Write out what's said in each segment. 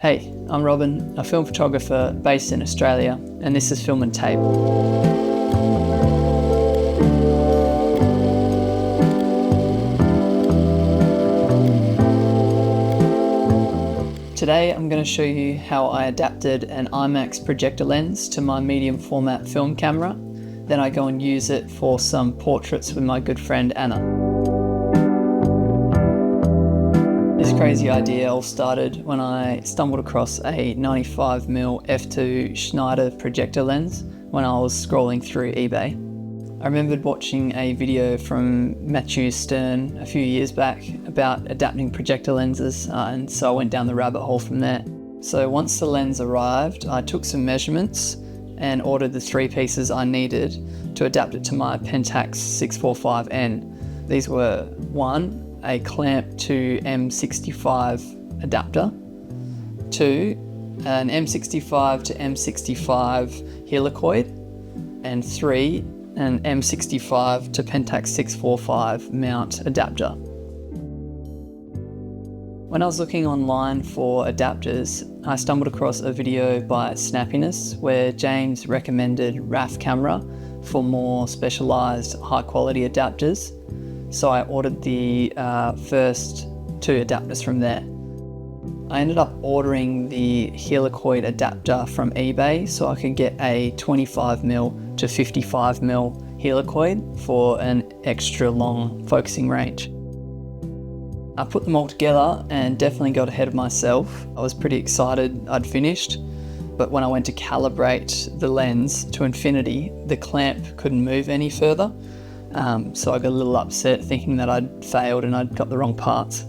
Hey, I'm Robin, a film photographer based in Australia, and this is Film and Tape. Today I'm going to show you how I adapted an IMAX projector lens to my medium format film camera. Then I go and use it for some portraits with my good friend Anna. This crazy idea all started when I stumbled across a 95mm f2 Schneider projector lens when I was scrolling through eBay. I remembered watching a video from Matthew Stern a few years back about adapting projector lenses, and so I went down the rabbit hole from there. So once the lens arrived, I took some measurements and ordered the 3 pieces I needed to adapt it to my Pentax 645N. These were 1. A clamp to M65 adapter, 2. An M65 to M65 helicoid, and 3. An M65 to Pentax 645 mount adapter. When I was looking online for adapters, I stumbled across a video by Snappiness where James recommended RAF camera for more specialised high quality adapters. So I ordered the first 2 adapters from there. I ended up ordering the helicoid adapter from eBay so I could get a 25mm to 55mm helicoid for an extra long focusing range. I put them all together and definitely got ahead of myself. I was pretty excited I'd finished, but when I went to calibrate the lens to infinity, the clamp couldn't move any further. So I got a little upset thinking that I'd failed and I'd got the wrong parts.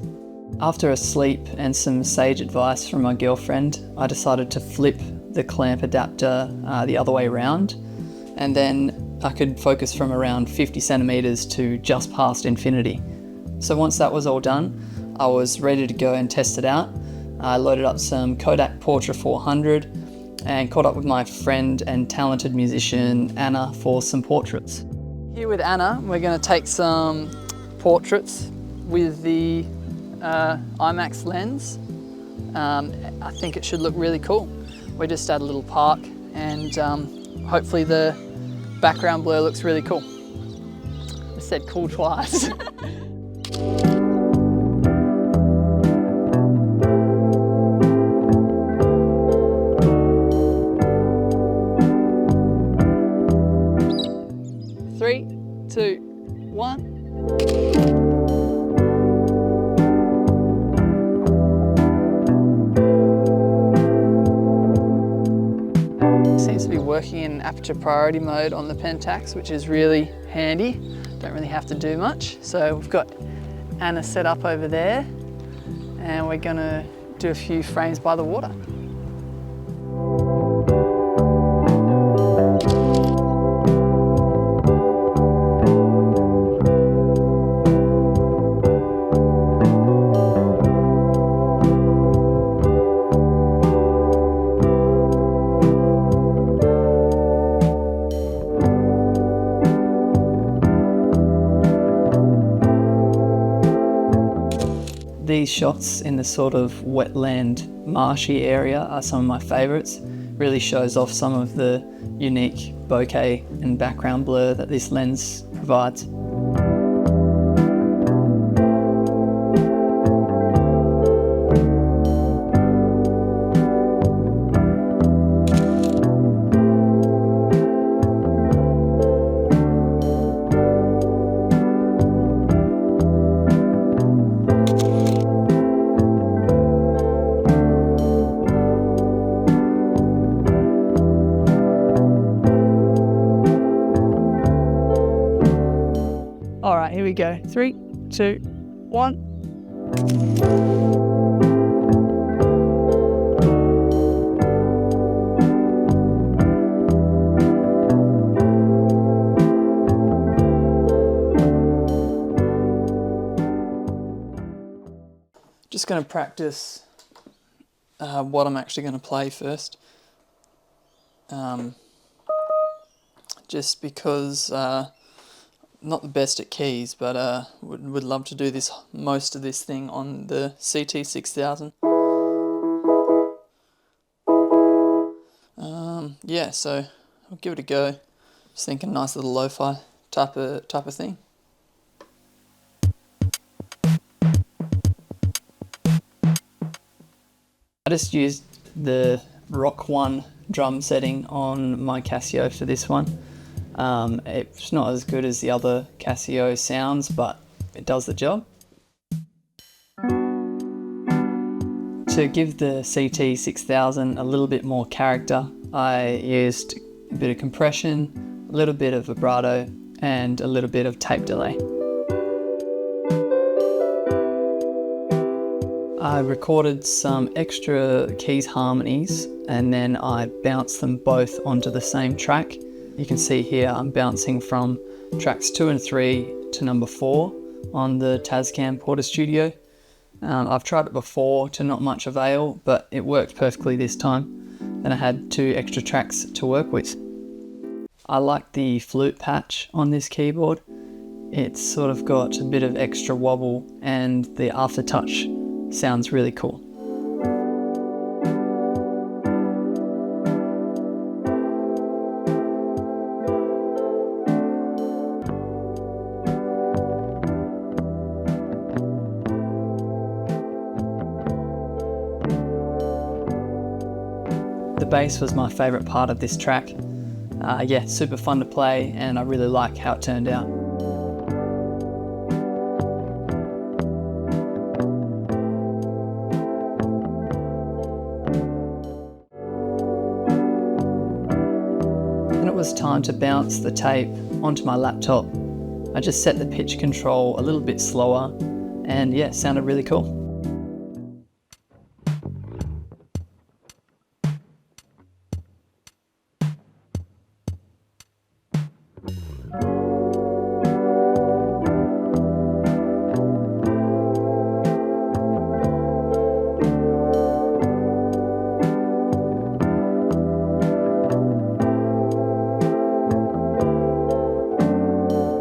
After a sleep and some sage advice from my girlfriend, I decided to flip the clamp adapter the other way around, and then I could focus from around 50 centimeters to just past infinity. So once that was all done, I was ready to go and test it out. I loaded up some Kodak Portra 400 and caught up with my friend and talented musician Anna for some portraits. Here with Anna, we're going to take some portraits with the IMAX lens. I think it should look really cool. We're just at a little park and hopefully the background blur looks really cool. I said cool twice. Three, 2, 1. Seems to be working in aperture priority mode on the Pentax, which is really handy. Don't really have to do much. So we've got Anna set up over there and we're gonna do a few frames by the water. These shots in the sort of wetland, marshy area are some of my favourites. Really shows off some of the unique bokeh and background blur that this lens provides. All right, here we go. 3, 2, 1. Just going to practice what I'm actually going to play first. Just because not the best at keys, but would love to do most of this thing on the CT6000. yeah, so I'll give it a go. Just thinking nice little lo-fi type of thing. I just used the Rock 1 drum setting on my Casio for this one. It's not as good as the other Casio sounds, but it does the job. To give the CT6000 a little bit more character, I used a bit of compression, a little bit of vibrato, and a little bit of tape delay. I recorded some extra keys harmonies and then I bounced them both onto the same track. You can see here I'm bouncing from tracks 2 and 3 to number 4 on the Tascam Portastudio. I've tried it before to not much avail, but it worked perfectly this time. And I had 2 extra tracks to work with. I like the flute patch on this keyboard. It's sort of got a bit of extra wobble and the aftertouch sounds really cool. The bass was my favourite part of this track. Yeah, super fun to play and I really like how it turned out. When it was time to bounce the tape onto my laptop, I just set the pitch control a little bit slower and yeah, it sounded really cool.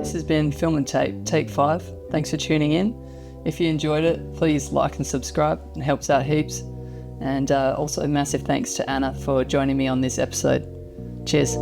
This has been Film and Tape, Take 5. Thanks for tuning in. If you enjoyed it, please like and subscribe. It helps out heaps. And also massive thanks to Anna for joining me on this episode. Cheers.